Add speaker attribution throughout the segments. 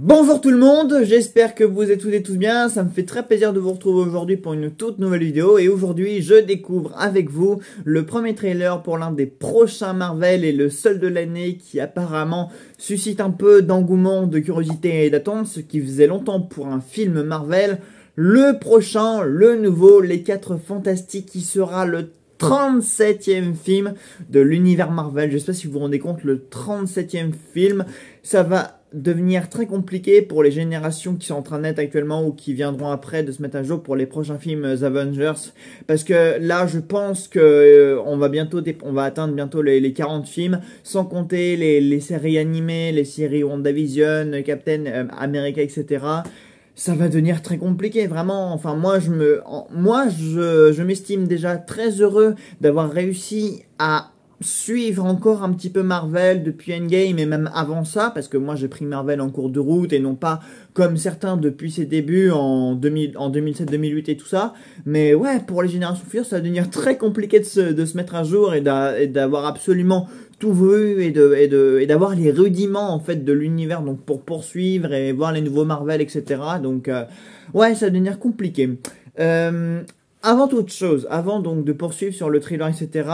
Speaker 1: Bonjour tout le monde, j'espère que vous êtes toutes et tous bien, ça me fait très plaisir de vous retrouver aujourd'hui pour une toute nouvelle vidéo et aujourd'hui je découvre avec vous le premier trailer pour l'un des prochains Marvel et le seul de l'année qui apparemment suscite un peu d'engouement, de curiosité et d'attente, ce qui faisait longtemps pour un film Marvel. Le prochain, le nouveau, Les 4 Fantastiques qui sera le 37e film de l'univers Marvel. Je sais pas si vous vous rendez compte, le 37e film, ça va devenir très compliqué pour les générations qui sont en train de naître actuellement ou qui viendront après de se mettre à jour pour les prochains films Avengers, parce que là je pense que on va atteindre bientôt les 40 films, sans compter les séries animées, les séries WandaVision, Captain America, etc. Ça va devenir très compliqué, vraiment. Enfin, moi, je m'estime déjà très heureux d'avoir réussi à suivre encore un petit peu Marvel depuis Endgame et même avant ça, parce que moi j'ai pris Marvel en cours de route et non pas comme certains depuis ses débuts en 2007-2008 et tout ça. Mais ouais, pour les générations futures, ça va devenir très compliqué de se mettre à jour et d'avoir absolument tout vu et d'avoir les rudiments en fait de l'univers, donc pour poursuivre et voir les nouveaux Marvel, etc. Donc ouais, ça va devenir compliqué. Avant toute chose, avant donc de poursuivre sur le trailer, etc.,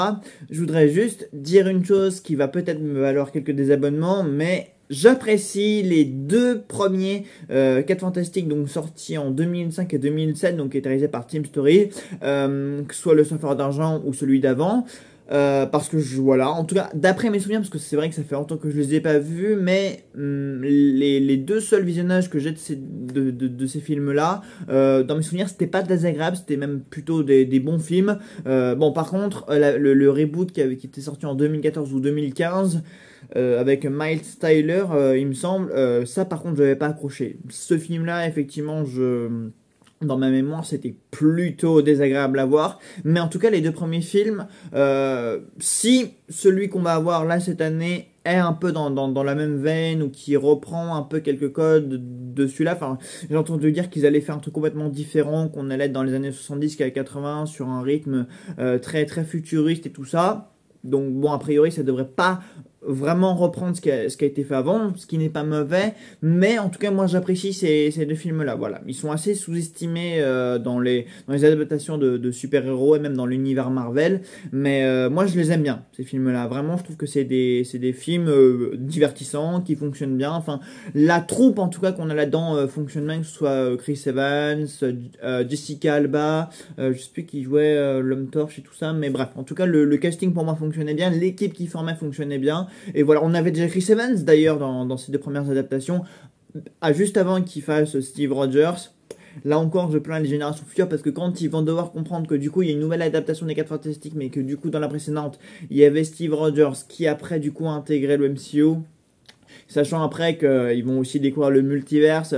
Speaker 1: je voudrais juste dire une chose qui va peut-être me valoir quelques désabonnements, mais j'apprécie les deux premiers 4 Fantastiques, donc sortis en 2005 et 2007, donc qui étaient réalisés par Team Story, que ce soit le Surfeur d'Argent ou celui d'avant. Parce que voilà, en tout cas d'après mes souvenirs, parce que c'est vrai que ça fait longtemps que je les ai pas vus, mais les deux seuls visionnages que j'ai de ces films là, dans mes souvenirs c'était pas désagréable, c'était même plutôt des bons films. Bon, par contre le reboot qui était sorti en 2014 ou 2015 avec Miles Tyler, il me semble, ça par contre je n'avais pas accroché. Ce film là, effectivement, dans ma mémoire, c'était plutôt désagréable à voir. Mais en tout cas, les deux premiers films, si celui qu'on va avoir là cette année est un peu dans la même veine ou qui reprend un peu quelques codes de celui-là, enfin, j'ai entendu dire qu'ils allaient faire un truc complètement différent, qu'on allait être dans les années 70 qu'à 80 sur un rythme très très futuriste et tout ça. Donc bon, a priori, ça devrait pas vraiment reprendre ce qui a été fait avant, ce qui n'est pas mauvais, mais en tout cas moi j'apprécie ces deux films là, voilà. Ils sont assez sous-estimés dans les adaptations de super-héros et même dans l'univers Marvel, mais moi je les aime bien ces films là, vraiment je trouve que c'est des films divertissants, qui fonctionnent bien, enfin la troupe en tout cas qu'on a là-dedans fonctionne bien, que ce soit Chris Evans, Jessica Alba, je sais plus qui jouait l'homme torche et tout ça, mais bref, en tout cas le casting pour moi fonctionnait bien, l'équipe qui formait fonctionnait bien. Et voilà, on avait déjà Chris Evans d'ailleurs dans ces deux premières adaptations, juste avant qu'il fasse Steve Rogers. Là encore, je plains les générations futures parce que quand ils vont devoir comprendre que du coup il y a une nouvelle adaptation des 4 Fantastiques, mais que du coup dans la précédente il y avait Steve Rogers qui après du coup a intégré le MCU, sachant après qu'ils vont aussi découvrir le multiverse.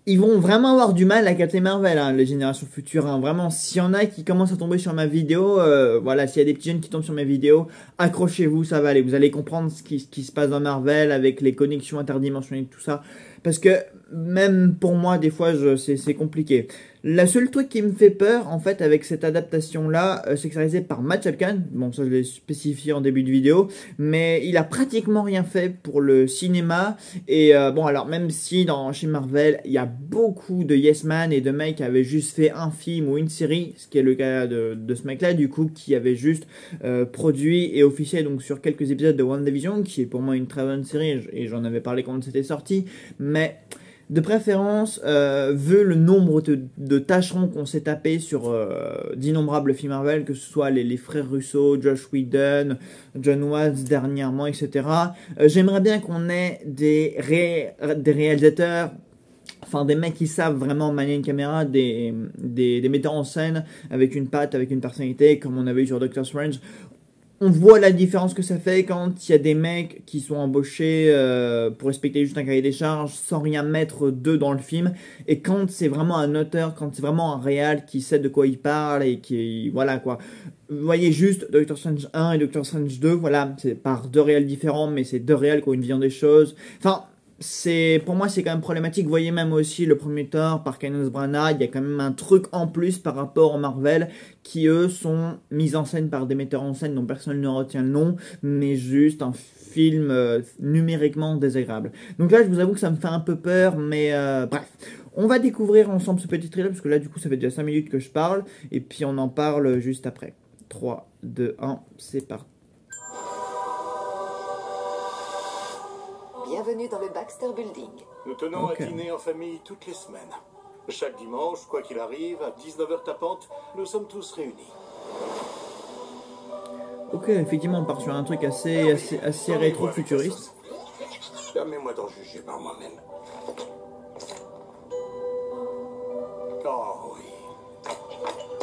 Speaker 1: Ils vont vraiment avoir du mal à capter Marvel, hein, les générations futures, hein. Vraiment, s'il y en a qui commencent à tomber sur ma vidéo, voilà, s'il y a des petits jeunes qui tombent sur mes vidéos, accrochez-vous, ça va aller. Vous allez comprendre ce qui se passe dans Marvel avec les connexions interdimensionnelles et tout ça. Parce que même pour moi, des fois, c'est compliqué. Le seul truc qui me fait peur, en fait, avec cette adaptation-là, c'est que c'est réalisé par Matt Shulkin. Bon, ça, je l'ai spécifié en début de vidéo. Mais il a pratiquement rien fait pour le cinéma. Et bon, alors, même si chez Marvel, il y a beaucoup de yes man et de mecs qui avaient juste fait un film ou une série, ce qui est le cas de ce mec-là, du coup, qui avait juste produit et officié donc sur quelques épisodes de WandaVision, qui est pour moi une très bonne série, et j'en avais parlé quand c'était sorti. Mais de préférence, vu le nombre de tâcherons qu'on s'est tapé sur d'innombrables films Marvel, que ce soit les frères Russo, Josh Whedon, John Watts dernièrement, etc. J'aimerais bien qu'on ait des réalisateurs, enfin des mecs qui savent vraiment manier une caméra, des metteurs en scène avec une patte, avec une personnalité, comme on avait eu sur Doctor Strange. On voit la différence que ça fait quand il y a des mecs qui sont embauchés pour respecter juste un cahier des charges sans rien mettre d'eux dans le film, et quand c'est vraiment un auteur, quand c'est vraiment un réal qui sait de quoi il parle et qui, voilà quoi. Vous voyez juste Doctor Strange 1 et Doctor Strange 2, voilà, c'est par deux réals différents, mais c'est deux réals qui ont une vision des choses. Enfin, pour moi c'est quand même problématique. Vous voyez même aussi le premier Thor par Kenneth Branagh, il y a quand même un truc en plus par rapport aux Marvel qui eux sont mis en scène par des metteurs en scène dont personne ne retient le nom, mais juste un film numériquement désagréable. Donc là je vous avoue que ça me fait un peu peur, mais bref. On va découvrir ensemble ce petit trailer parce que là du coup ça fait déjà 5 minutes que je parle et puis on en parle juste après. 3, 2, 1, c'est parti.
Speaker 2: Bienvenue dans le Baxter Building.
Speaker 3: Nous tenons à dîner en famille toutes les semaines. Chaque dimanche, quoi qu'il arrive, à 19h tapante, nous sommes tous réunis.
Speaker 1: Ok, effectivement, on part sur un truc assez rétro-futuriste.
Speaker 3: Permets-moi d'en juger par moi-même. Oh oui.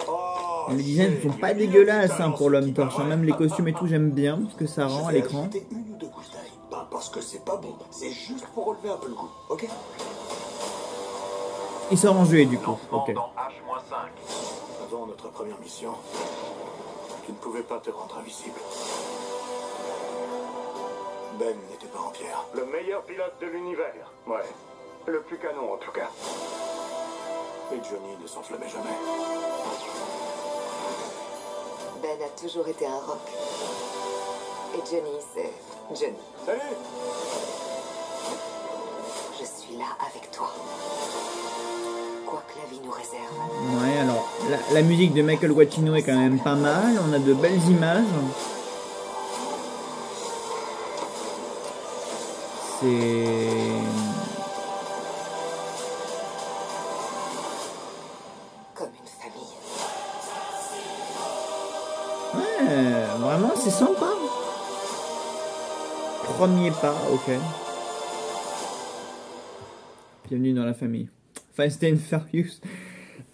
Speaker 3: Oh,
Speaker 1: les designs ne sont pas dégueulasses hein, pour l'homme torche. Même les costumes et tout, j'aime bien ce que ça rend à l'écran.
Speaker 3: Une ou deux bouteilles. Pas parce que c'est pas bon, c'est juste pour relever un peu le goût, ok?
Speaker 1: Il sort en juillet du coup, ok.
Speaker 3: Avant notre première mission, tu ne pouvais pas te rendre invisible. Ben n'était pas en pierre.
Speaker 4: Le meilleur pilote de l'univers, ouais. Le plus canon en tout cas.
Speaker 3: Et Johnny ne s'enflammait jamais.
Speaker 2: Ben a toujours été un rock. Et Johnny, c'est Johnny.
Speaker 3: Salut!
Speaker 2: Je suis là avec toi. Quoi que la vie nous réserve.
Speaker 1: Ouais, alors, la musique de Michael Giacchino est quand même pas mal. On a de belles images. C'est...
Speaker 2: Comme une famille.
Speaker 1: Ouais, vraiment, c'est sympa. Premier pas, ok. Bienvenue dans la famille. Fast and Furious.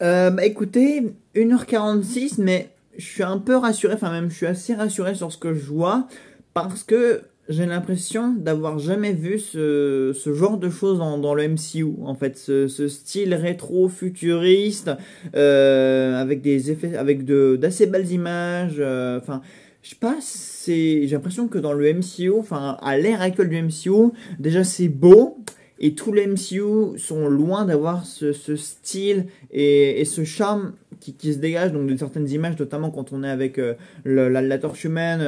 Speaker 1: Bah écoutez, 1h46, mais je suis un peu rassuré, enfin même je suis assez rassuré sur ce que je vois, parce que j'ai l'impression d'avoir jamais vu ce genre de choses dans le MCU, en fait, ce style rétro-futuriste, avec des effets, avec d'assez belles images, enfin... Je sais pas, j'ai l'impression que dans le MCU, enfin à l'ère actuelle du MCU, déjà c'est beau, et tous les MCU sont loin d'avoir ce style et ce charme qui se dégage donc de certaines images, notamment quand on est avec la torche humaine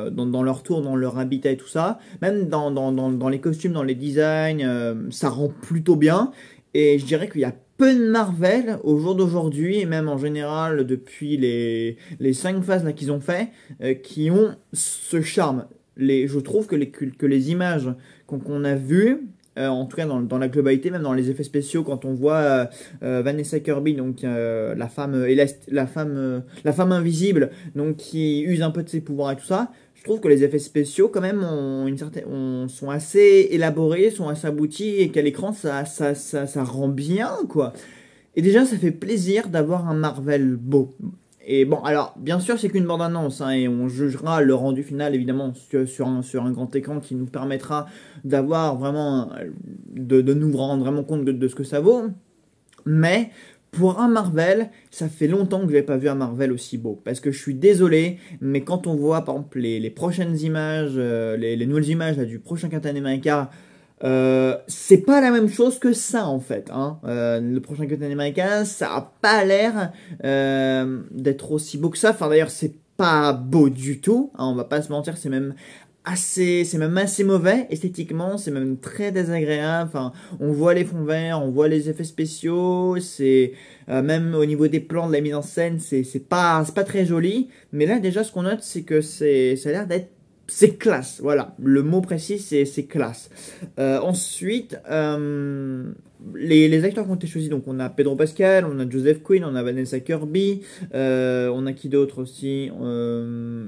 Speaker 1: dans leur tour, dans leur habitat et tout ça. Même dans les costumes, dans les designs, ça rend plutôt bien. Et je dirais qu'il y a peu de Marvel au jour d'aujourd'hui, et même en général depuis les 5 phases là qu'ils ont fait, qui ont ce charme. Je trouve que les images qu'on a vues, en tout cas dans la globalité, même dans les effets spéciaux, quand on voit Vanessa Kirby, donc la femme invisible, donc qui use un peu de ses pouvoirs et tout ça, je trouve que les effets spéciaux quand même sont assez élaborés, sont assez aboutis, et qu'à l'écran ça rend bien quoi. Et déjà ça fait plaisir d'avoir un Marvel beau. Et bon, alors, bien sûr, c'est qu'une bande-annonce, hein, et on jugera le rendu final, évidemment, sur un grand écran qui nous permettra d'avoir vraiment, de nous rendre vraiment compte de ce que ça vaut. Mais, pour un Marvel, ça fait longtemps que je n'avais pas vu un Marvel aussi beau. Parce que je suis désolé, mais quand on voit, par exemple, les prochaines images, les nouvelles images là, du prochain Captain America, c'est pas la même chose que ça en fait hein. Le prochain Captain America, ça a pas l'air d'être aussi beau que ça. Enfin d'ailleurs c'est pas beau du tout hein, on va pas se mentir, c'est même assez mauvais esthétiquement, c'est même très désagréable. Enfin on voit les fonds verts, on voit les effets spéciaux, c'est même au niveau des plans, de la mise en scène, c'est pas très joli. Mais là déjà ce qu'on note c'est que ça a l'air d'être... C'est classe, voilà, le mot précis c'est classe. Ensuite, les acteurs qui ont été choisis, donc on a Pedro Pascal, on a Joseph Quinn, on a Vanessa Kirby, on a qui d'autre aussi,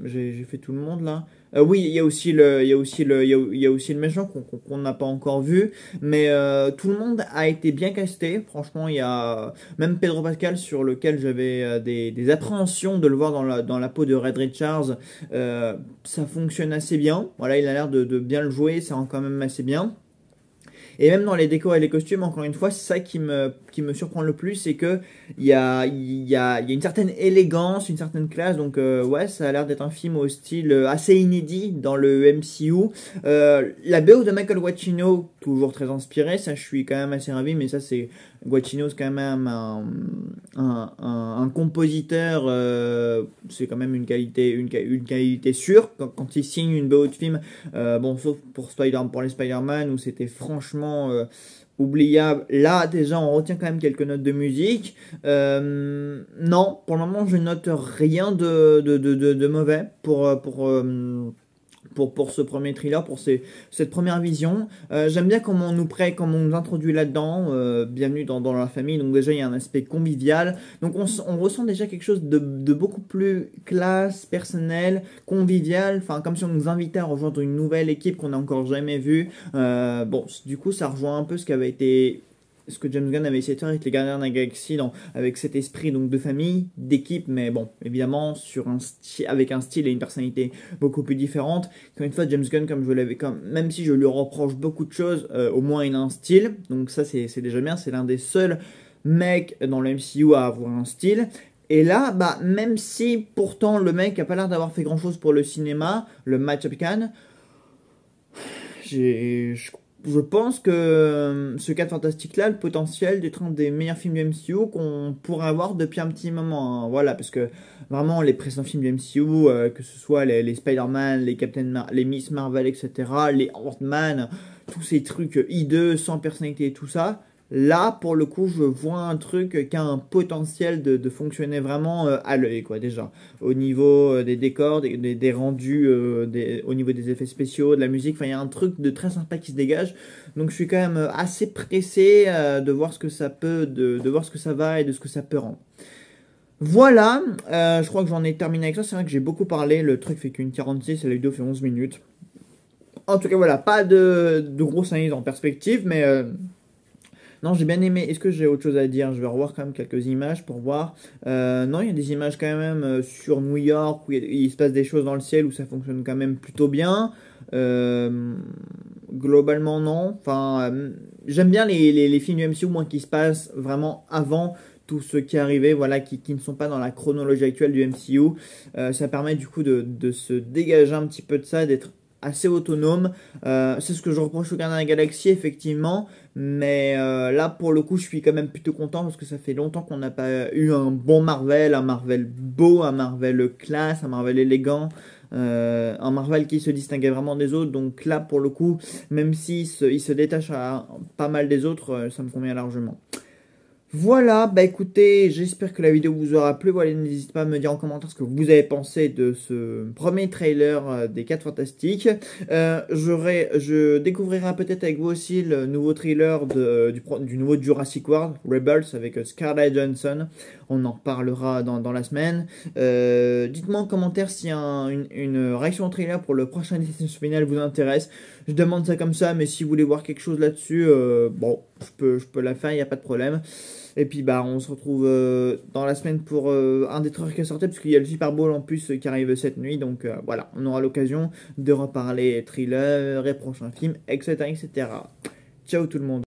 Speaker 1: j'ai fait tout le monde là. Oui, il y a aussi le méchant qu'on n'a pas encore vu, mais tout le monde a été bien casté. Franchement, il y a même Pedro Pascal sur lequel j'avais des appréhensions de le voir dans la peau de Red Richards. Ça fonctionne assez bien. Voilà, il a l'air de bien le jouer, ça rend quand même assez bien. Et même dans les décors et les costumes, encore une fois, c'est ça qui me surprend le plus, c'est que il y a une certaine élégance, une certaine classe. Donc ouais, ça a l'air d'être un film au style assez inédit dans le MCU. La BO de Michael Giacchino, toujours très inspiré, ça je suis quand même assez ravi, mais ça c'est Giacchino, c'est quand même un compositeur, c'est quand même une qualité sûre quand il signe une BO de film. Bon, sauf pour les Spider-Man où c'était franchement oubliable. Là, déjà, on retient quand même quelques notes de musique. Non, pour le moment, je note rien de mauvais pour ce premier thriller, cette première vision. J'aime bien comment on nous introduit là-dedans. Bienvenue dans la famille. Donc déjà, il y a un aspect convivial. Donc on ressent déjà quelque chose de beaucoup plus classe, personnel, convivial. Enfin, comme si on nous invitait à rejoindre une nouvelle équipe qu'on n'a encore jamais vue. Bon, du coup, ça rejoint un peu ce que James Gunn avait essayé de faire avec les Gardiens de la Galaxie, avec cet esprit donc de famille, d'équipe, mais bon, évidemment avec un style et une personnalité beaucoup plus différente. Comme une fois, James Gunn, même si je lui reproche beaucoup de choses, au moins il a un style, donc ça c'est déjà bien. C'est l'un des seuls mecs dans le MCU à avoir un style. Et là, bah, même si pourtant le mec a pas l'air d'avoir fait grand chose pour le cinéma, le match-up Cannes, je pense que ce 4 Fantastique là, le potentiel d'être un des meilleurs films du MCU qu'on pourrait avoir depuis un petit moment, hein. Voilà, parce que vraiment les précédents films du MCU, que ce soit les Spider-Man, les Miss Marvel, etc., les Ant-Man, tous ces trucs hideux, sans personnalité et tout ça. Là, pour le coup, je vois un truc qui a un potentiel de fonctionner vraiment à l'œil, quoi, déjà. Au niveau des décors, des rendus, au niveau des effets spéciaux, de la musique, enfin, il y a un truc de très sympa qui se dégage. Donc, je suis quand même assez pressé de voir ce que ça peut, de voir ce que ça va et de ce que ça peut rendre. Voilà, je crois que j'en ai terminé avec ça. C'est vrai que j'ai beaucoup parlé, le truc fait qu'une 46 et la vidéo fait 11 minutes. En tout cas, voilà, pas de grosse analyse en perspective, mais... non, j'ai bien aimé. Est-ce que j'ai autre chose à dire? Je vais revoir quand même quelques images pour voir. Non, il y a des images quand même sur New York où il se passe des choses dans le ciel où ça fonctionne quand même plutôt bien. Globalement, non. Enfin, j'aime bien les films du MCU, moins qui se passent vraiment avant tout ce qui est arrivé, voilà, qui ne sont pas dans la chronologie actuelle du MCU. Ça permet du coup de se dégager un petit peu de ça, d'être assez autonome. C'est ce que je reproche au Gardiens de la Galaxie, effectivement, mais là pour le coup je suis quand même plutôt content parce que ça fait longtemps qu'on n'a pas eu un bon Marvel, un Marvel beau, un Marvel classe, un Marvel élégant, un Marvel qui se distinguait vraiment des autres. Donc là pour le coup, même s'il se détache à pas mal des autres, ça me convient largement. Voilà, bah écoutez, j'espère que la vidéo vous aura plu. Voilà, n'hésitez pas à me dire en commentaire ce que vous avez pensé de ce premier trailer des 4 Fantastiques. Je découvrirai peut-être avec vous aussi le nouveau trailer du nouveau Jurassic World, Rebels, avec Scarlett Johansson. On en reparlera dans la semaine. Dites-moi en commentaire si une réaction au trailer pour le prochain Destination Finale vous intéresse. Je demande ça comme ça, mais si vous voulez voir quelque chose là-dessus, bon, je peux la faire, il n'y a pas de problème. Et puis bah on se retrouve dans la semaine pour un des trailers qui est sorti, parce qu'il y a le Super Bowl en plus qui arrive cette nuit. Donc voilà, on aura l'occasion de reparler thriller et prochains films, etc., etc. Ciao tout le monde.